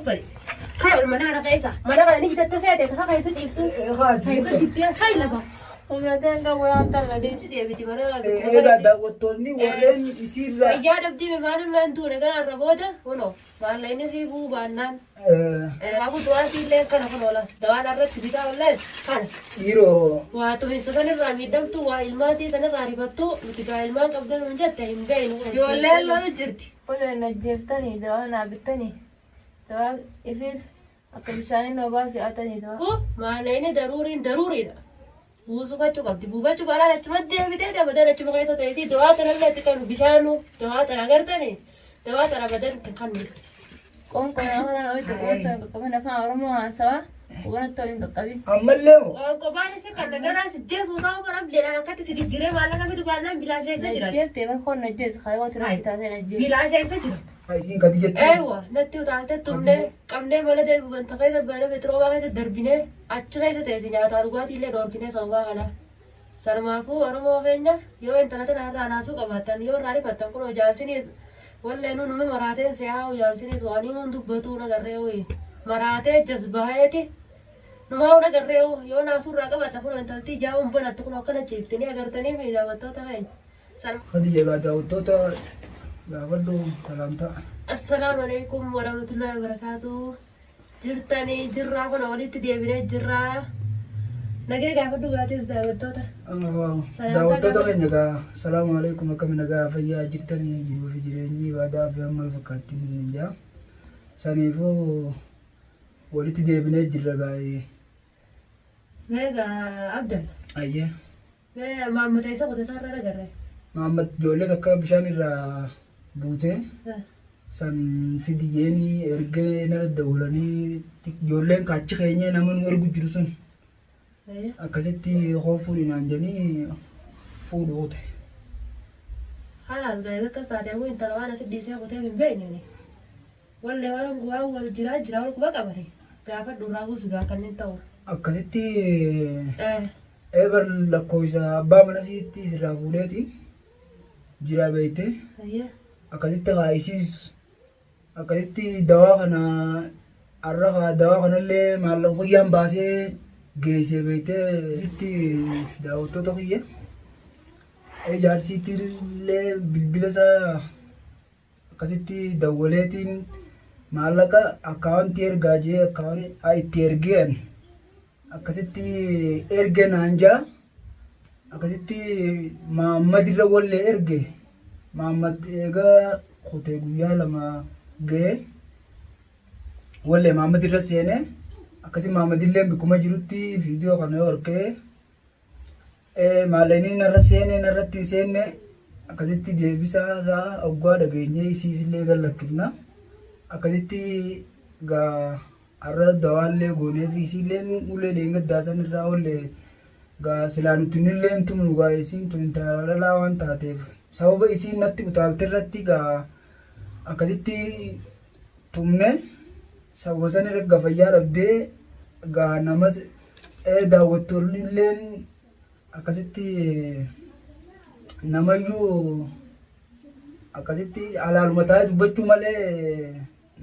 فري هاي المنارة كيسة منارة نيجي تتساعد كذا كيسة جبتو كيسة جبتيها خاي لبا ومنادين قبل تلا دي سيدي بيتي منارة إيه دا وتوني ورين يصير إيجاد بدي بمعنى لا أنتوا نقدر الربوده ونو ما لين ريبو بانان أبو دواتي لين كنا كنا دوات أرد كذا ولا كنا يرو واتو إنسان الرامي دم تو وإلماسي تنا غاربتو وتجا إلمان قبل من جد تهم جاي يولل لا نجرتي ولا نجفتني دوا نابتني دوا إفيف أكمشاني نوباسي أتني دوا هو ما لين ضروري ده buusuka cukabdi buufa cukaadhaan achumatti deebitee dabadan achuma keessa ta'eeti dawaa tana illee xiqqaanu bishaanu dawaa tana agartani dawaa tana badan kannu قوم كنا هنا نويت قوت كمان فا أرمو سوا وانا تولين قبي أملهم qophaani si kan daganaa si jeesu saa bara bileedhaan akkatti si diggiree maallaqa fi dubaannaan bilaasha isa jira نجيب تبى خون نجيب خايوة ترى تاسي نجيب bilaasha isa jira هايسين كديجت eewa natti utaalte tumne qabnee mana deebi wanta keessa bana petroomaa keessa darbine achi keessa teessi nyaataa dhugaatii illee dhoorkine sababaa kana sarmaafuu oromoo keenya yoo intala tana irraa naasuu qabaatan yoo irraa rifattan kun hojaalsinis wallee nu nume maraateen se'aa hojaalsinis waan himuun dubbatuu nagarree hoyi maraatee jazbaheeti numaa nagarree yoo naasuu irraa qabaatan kun intaltii jaamuun banattu kun akkana ciiftanii agartanii fi daawwattoota keenya خديجة بعد وتوتا قابلوا كلامتا السلام عليكم ورحمة الله وبركاته جرتني جرا كنا وليت ديبنا جرا نجي قابلوا قاتيس داوتوتا داوتوتا كنجا السلام عليكم كم نجا فيا جرتني جيبوا في جريني بعد في عمل فكاتين نجا سانيفو وليت ديبنا جرا جاي ماذا عبدل أيه ما محمد عيسى قد صار رجع محمد جولة كا بشان الرا بوته san fidiyeeni erga na dawlani jolleen kaachi keenya naman wargu jiru sun akkasitti hoofuu inaanjani fuudhuute halas gaayota tasaadee waan intala waan asii dhiisee kutee hin beekne wallee waan wal jiraa wal kuba qabane gaafa duraa guusuudhaa kanneen ta'u akkasitti eebar lakkoofsa abbaa mana siitti sirraa fuudheeti jiraa beeyte akkasitti kaayisiis akkasitti dawaa kana arra dawaa kanallee maallaqaa guyyaan baasee geessee beeytee sitti daawwattoota kiyya ijaarsiitillee bilbila isaa akkasitti dawwaleetiin maallaqa akkaawuntii ergaa jee akkaawuntii itti ergeen akkasitti erge naanjaa akkasitti maammadirra wallee erge maamad eegaa kutee guyyaa lama ga'e wallee maammadirra seene akkasi maamadillee bikkuma jirutti viidiyoo kana yoo argee maalanii narra seene narratti seenne akkasitti deebisaa isaa oggaa dhageenyee isiisillee gallakkifna akkasitti gaa arra dawaallee goonee fi isiilleen ulee deengaddaasan irraa ollee gaa silaanutinillee tumnu gaa isiin tun intalalaa waan taateef sababa isiin natti utaalte irratti gaa akkasitti tumne sababa san erga fayyaa dhabdee gaa namas daawwattoonnilleen akkasitti namayyuu akkasitti alaaluma taa'ee dubbachuu malee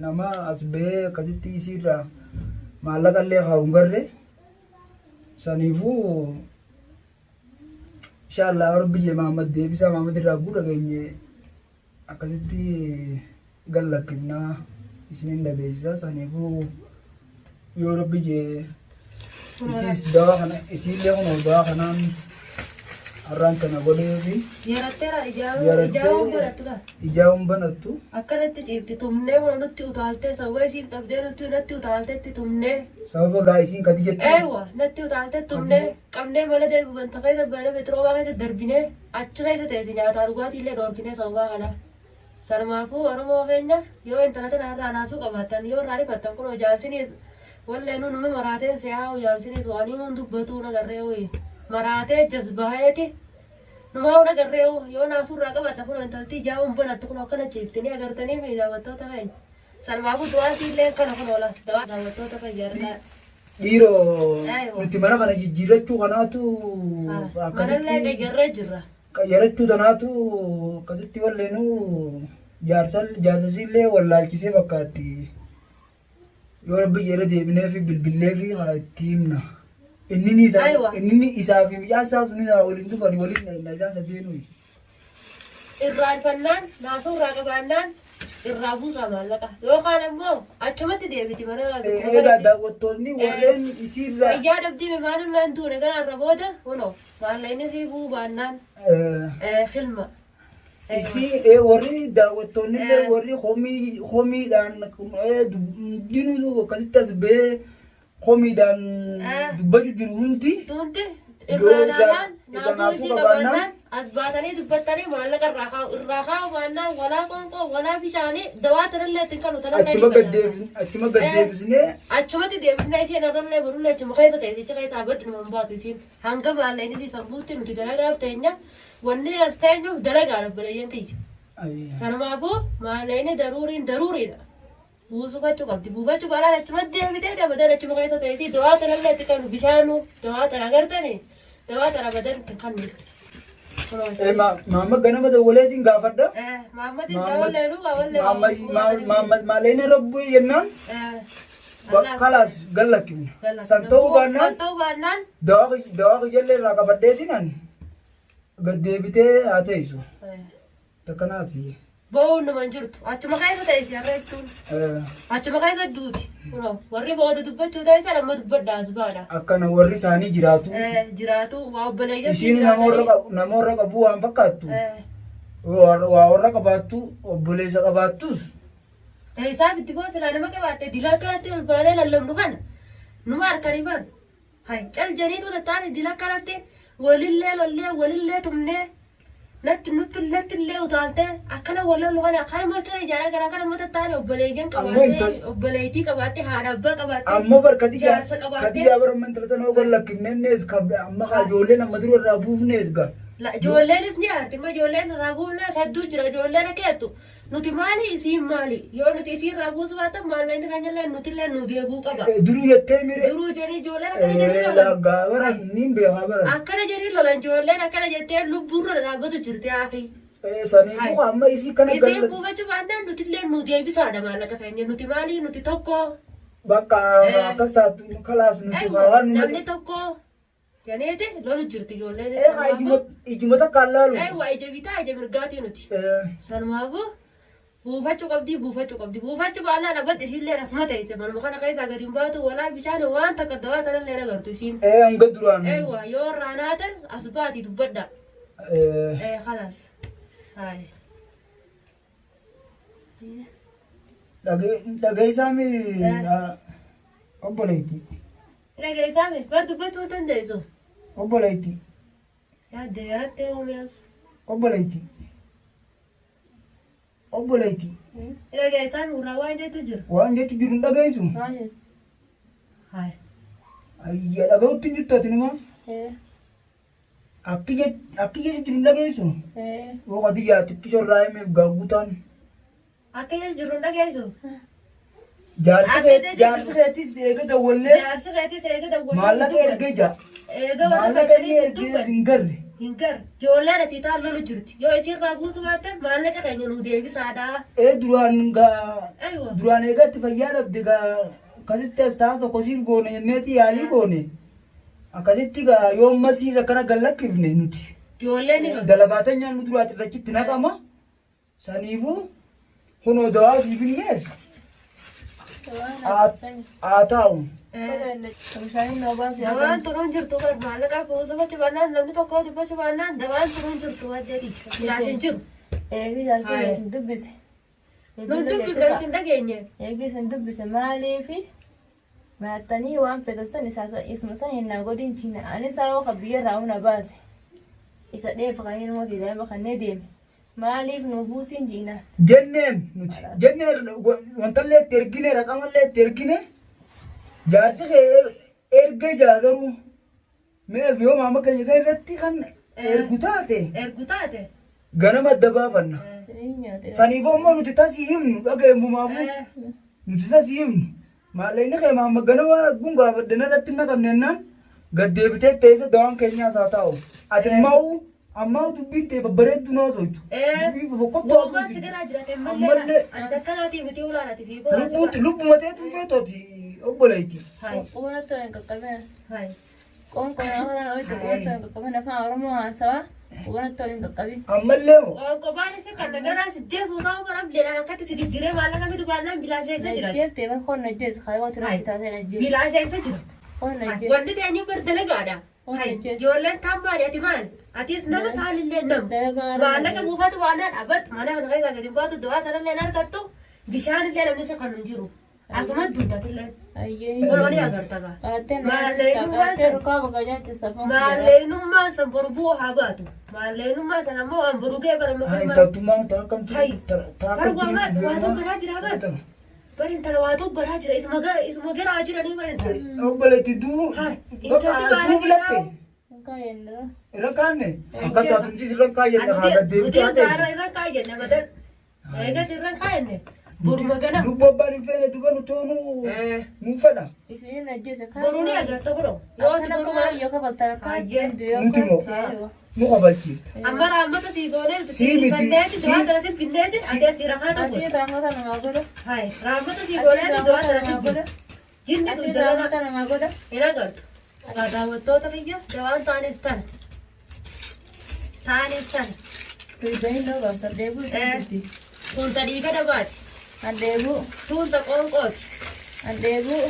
nama as ba'ee akkasitti isiirraa maallaqa illee kaa'uun garre saniifuu inshallah rabbi je Muhammad deebisa Muhammad irraa guudha geenye akkasitti gallakkifnaa isinin dhageessisa saniifuu yoo rabbi je isiis dawaa kana isiillee kun dawaa kanaan har'aan kana godhee fi yaratteera ijaaruun godhattu ijaaruun banattu akkanatti ciifti tumnee kun nutti utaaltee sababa isiin qabdee natti utaaltetti tumnee sababa gaa isiin kati jettu eewa natti utaaltee tumnee qabnee mana deebi wanta keessa bana petroomaa keessa darbinee achi keessa teessi nyaataa dhugaatii illee dhoorkinee sababaa kana sarmaafuu oromoo keenya yoo intala tana irraa naasuu qabaatan yoo irraa rifattan kun hojaalsinis wallee nu nume maraateen se'aa hojaalsinis waan himuun dubbatuu nagarree hoyi maraatee jazbaheeti numaa nagarree yoo naasuu irraa qabaatan kun intaltii jaamuun banattu kun akkana ciiftanii agartanii fi daawwattoota keenya sarmaafuu du'aatii illee kana kun oola daawwattoota keenya argaa dhiiroo nuti mana kana jijjiirrachuu kanaatu manallee qayyarree jirra qayyarachuu tanaatu akkasitti walleenu jaarsasillee wallaalchisee fakkaatti yoo rabbi jedhe deebinee fi bilbilee fi haa itti himna. Inni isaa fi mi'aa isaas ni waliin dhufanii waliin isaan sadeenuu. Irraanfannaan naasuu irraa qabaannaan irraa buusaa maallaqa yookaan ammoo achumatti deebiti mana egaa daawwattoonni warreen isiirraa fayyaa dhabdii maalin naan tuune kanarra booda kunoo maallaqni sii buu baannaan hilma. Isii warri daawwattoonni illee warri homiidhaan dinuu akkasitti as ba'ee homiidhaan dubbachuu jiru hundi irraanaan naasuu isii qabaannaan as baatanii dubbattanii maallaqa irraa kaa'u baannaan walaa qoonqoo walaa bishaanii dawaa tanallee ittiin qalu achuma gaddeebisnee achumatti deebisnee isheen irrallee barullee achuma keessa ta'e jecha keessaa baddi nama baatu isiin hanga maallaqni isii sammuutti nuti dalagaaf teenya wanni as teenyuuf dalagaa dabbalayyan kiyya. Sanumaafuu maallaqni daruuriidha. Buufachuu qabdi. Buufachuu baanaan achumatti deebitee dabadan achuma keessa ta'e isii dawaa tanallee itti qalu bishaanuu dawaa tana agartanii dawaa tana badan kan Mama ganama dawwaleetiin gaafadha. Maammadis dawwaleenu maallaqni rabbu yennaan kalas gallakkifna. San ta'uu baannaan dawaa jallee irraa qabadheetinan gaddeebitee haa teessu. Takkanaati. Bo'uun naman jirtu achuma keessa ta'e si har'a jechuun achuma keessa duuti warri booda dubbachuu taasisan amma dubbadhaa as baadha. Akkana warri isaanii jiraatu. Jiraatu waa obboleeyyan isiin namoota qabu waan fakkaattu waa warra qabaattu obboleessa qabaattus. Isaaf itti boosilaa nama qabaatte dilaa kanatti ol baanee lallabnu kana numa harkanii baanu cal janiitu tattaane dilaa kanatti walillee tumnee natti illee utaalte akkana walloon kana akkana mootara ijaara garaa kana moota taane obboleeyyan qabaatte obboleeytii qabaatte haadha abbaa qabaatte ammoo barkatiyyaa bara mantalatan ogon lakkifnennees amma ijoolleen amma dura irraa buufnees ga ijoolleenis ni aarti amma ijoolleen irraa buufnees hedduu jira ijoolleen akka jettu nuti maali isiin maali yoo nuti isiin irraa buusu baatan maallaqni kan jalleen nuti illee nu deebuu qaba duruu jettee mire duruu jedhanii ijoolleen akkana jedhanii bara niin beekaa bara akkana jedhanii lolan ijoolleen akkana jettee lubbuurra dhaabbatu jirti hafi saniifuu amma isii kana isiin buufachuu baannaan nuti illee nu deebisaadha maallaqa keenya nuti maali nuti tokko bakka akkas taatu kalaas nuti hawaan namni tokko janeete lolu jirti ijoolleen ijuma takka allaalu waa ija bitaa ija mirgaatii nuti sanumaafuu buufachuu qabdi buufachuu baannaan abbatti isiillee asuma ta'e manuma kana keessaa gadi hin baatu walaa bishaan waan takka dawaa tanallee agartu isiin hanga duraan yoo irraa naatan as baati dubbadha خلاص هاي dhageessaami obboleetti. Dhageessaami bar dubbachuu dandeessu. Obboleetti. Yaaddee uumees. Obboleetti. Obboleetti. Dhageessaami irraa waan jettu jiru. Waan jettu jiru hin dhageessu. Hayi. Ayya dhaga'utti hin jirtu ati numa. Akki jettu jiru hin dhageessu. Waqtii jaatti shorraa himeef gaaggutaan. Akka jiru hin dhageessu. Jaarsi keetis eega dawwallee. Jaarsi keetis eega dawwallee. Maallaqa ergee jaa. Maallaqa inni ergee hin garre. Hin garre. Ijoolleen asii taa'an lolu jirti. Yoo isiirraa buusu baatan maallaqa keenya nu deebisaadha. Duraan eega itti fayyaa dhabde gaa akkasitti as taa'aa tokko siif goone jenneeti yaalii goone. Akkasitti gaa yoo ammasiis akkana gallakkifne nuti. Ijoolleen dalabaatan nyaannu duraatti irrachitti naqama. Saniifuu kunoo dawaa siif hinnees. Haa taa'u. Dawaan turuun jirtu bar maallaqa fuusufachuu baannaan namni tokko dubbachuu baannaan dawaan turuun jirtu waddeeti. Yaasin jiru. Eegi jaalsi dubbise. Nun dubbifne nuti hin dhageenye. Eegi isin dubbise maaliifi maattanii waan fedhan isuma san hinnaa godhin chiina anis hawa ka biyyarraa huna baase. Isa dheefa kan hirmoo daa'ima kannee deeme. Maaliif nu buusin jiina? Jenneen nuti jenneen wantallee itti ergine raqamallee itti ergine jaarsi erga garuu meef yoo maama keenya isa irratti kan ergu taate ganama adda baafanna. Saniifoo immoo nuti tasii himnu dhagayemumaafuu nuti tasii himnu maallaqni kee maama ganama gungaafaddan irratti naqamnennaan gaddeebitee teessa dawaan keenyaas haa taa'u ati immoo amma dubbiin ta'e babbareeddu noo soitu. Boobaa sigaraa jiraate mallee adda akkanaatiif itti ulaanaatiif lubbuma ta'etu feetooti obboleetti. Hai. Qubana ta'e hin qaqqabeen. Hai. Qoonqoo horaan ooyite qubana ta'e hin qaqqabeen afaan Oromoo haasawaa qubana ta'e hin qaqqabin. Ammallee moo? Qophaan isa kan naganaa siddee suuraa kana bileedhaan akkatti si digdiree maallaqa fidu baannaan bilaashaa isa jira. Najjeeftee bara koon najjees kaayoo tiraan bitaasee najjees. Bilaashaa isa jira. Koon najjees. Wanti ta'anii bar dalagaadha. Ijoolleen taammaadha ati maali? Atis nama taalillee nam. Maallaqa buufatu waannaan dhaabbat mana kana keessaa gadi baatu dawaa tanallee argattu bishaanillee namni isa kan hin jiru. Asuma duutatillee. Ayyee. Walooni agartaga. Maalleeyummaan Maalleeyummaan san borbuu haa baatu. Maalleeyummaan san ammoo waan borugee bara Hai taltummaan ta'a kamtu. Hai. Ta'a Garuu kamtu. waatu garaa jira bar. Bari intala waatu garaa jira isuma garaa jiranii bari intala. Obboleetti duu. Hai. Bakka duu filatte. kaayendira. Irra kaanne. Akkasaa tumtis irra kaayenne haa gaddeebitu haa ta'e. Irra kaayenne madan. Eegatti irra kaayenne. Boruma gana. Lubbu abbaan hin feene duba nu toonu nu fedha. Isiin ajjeese kaan. Boruu ni agarta bro. Yoo ati borumaa yoo kabaltaa kaayeen yoo Nuti moo? Nu qabalchiifte. Amma raammata sii goonee Sii miti. fanneeti dawaa sana si finneeti adee si rakaa ati tokko. raamata namaa godha. Hai raammata sii goonee dawaa sana si finneeti. Jinni ati kun dawaa raamata namaa godha. hin agartu. Daawwattoota biyya dawaan taanis tana. Taanis tana. Riibayin doo gamsa deebuu isaaniiti. Tuunta dhiiga dabaati. Adeebuu. Tuunta qoonqooti. Adeebuu.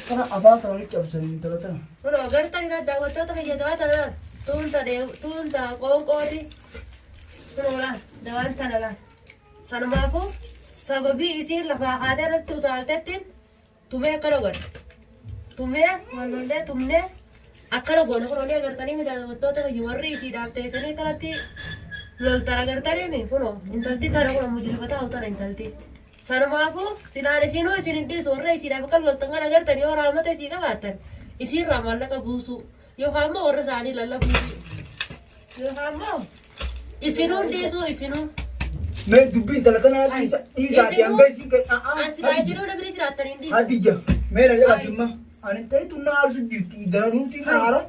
Kana afaan kana walitti cabsanii intala tana. Kunoo garta jira daawwattoota biyya dawaa tanaa. Tuunta qoonqooti. Kunoo laal dawaan tana laal. Sanumaafuu sababii isiin lafaa haadha irratti utaaltettiin tumee akkana godha. Tumee wallollee tumnee akkana goona kunoo ni agartanii mi daawwattoota biyya warri isiidhaaf teessanii kanatti loltara agartanii kunoo intalti tana kunoo mujilifata haa tana intalti. Sanumaafuu sinaan isinuu isin hin dhiisu warra isiidhaaf akka loltan kan agartan yoo raamata isii qabaattan isiirraa maallaqa buusu yookaan immoo warra isaanii lallabuusu yookaan immoo isinuu dhiisu isinuu. Mee dubbii intala tana dhiisaati hanga isiin ka'e. Ansigaa isinuu namni jiraattan hin dhiisu. Hadijja mee na jedha simma. Ani ta'e tunnaa aarsu jirti daranuuti haara.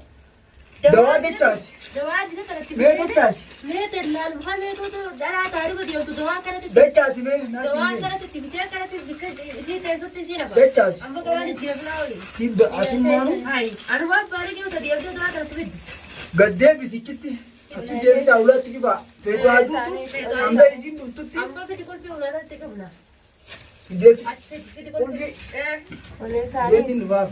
Dawaa jechaasi. Dawaa jira kanatti Mee jechaasi. mee tellaan haa meetuutu dharaa taa'ee dhufa deemtu dawaa kanatti Jechaasi mee dawaa naati. kanatti bitee kanatti bikka isii teessutti isii lafa. Jechaasi. Amma qabaan itti deemnaa ho'i. Sibba atummaanu Hai anumaaf baarii dhiyoota deemtee dawaa kanatti biddi. gaddee bisichitti. Achi deebisaa ulaatti kiba. Feetu haatuutu hanga isiin dhuftutti. Amma fidi kolfii ulaatatti qabna. Deeti. Achi fidi kolfii. Olee isaanii. Deetiin dhufaaf.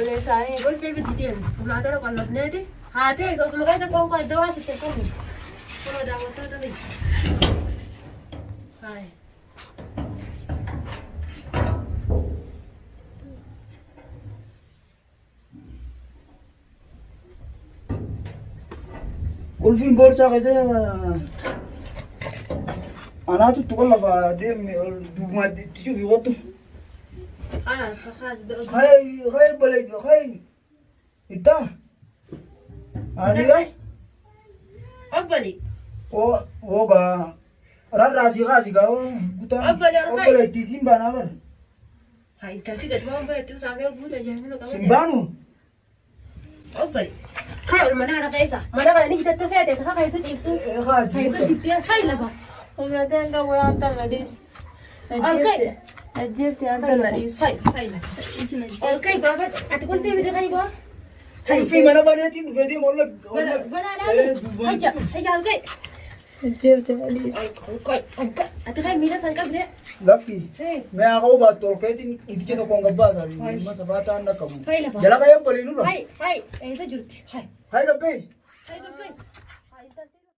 Olee isaanii. Kolfii bitti deemna. Ulaatara qallabneeti. Haa ta'e osuma keessa qoonqoo dawaa sitte qabu. Kunoo daawwattoota biyya. Hai. Qulfiin boorsaa keessa anaatu tuqol lafa deemne ol duubaatti itti cufi wattu. Kanaaf fakkaatu. Khay balee khay itta. Anira Obbali. woga rarraasi kaasi gaa gutaan obbola itti simbaanaa bara. Hai intalti gad waan baay'ee saafee buuta jaamina qaba. Simbaanu Obbali. Hai ol mana kana keessa. Mana kana ni hidhatta seete kasa keessa ciiftu. kaasi. Keessa jittee hai lafa. Humnateen qabu waan ta'an adiis. Olkee. Ajjeefte waan ta'an adiis. Hai lafa. Olkee gaafa ati kolfii miti kai goo. Qulfii mana baneetiin dhufee deemu olla. Banaadhaan. Haja haja olkee. Ajjeefte adiis. Olkee. Ati kai miila san qabdee. Lakki Hee. mee haa ka'u baattu olkeetiin iticha tokkoon gabbaasaa dhimma safaa ta'an dhaqqabu. Hai lafa. Jala ka'ee obboliin irra. Hai eessa jirti? Hai. Hai gabbee. Hai gabbee. Hai intalti.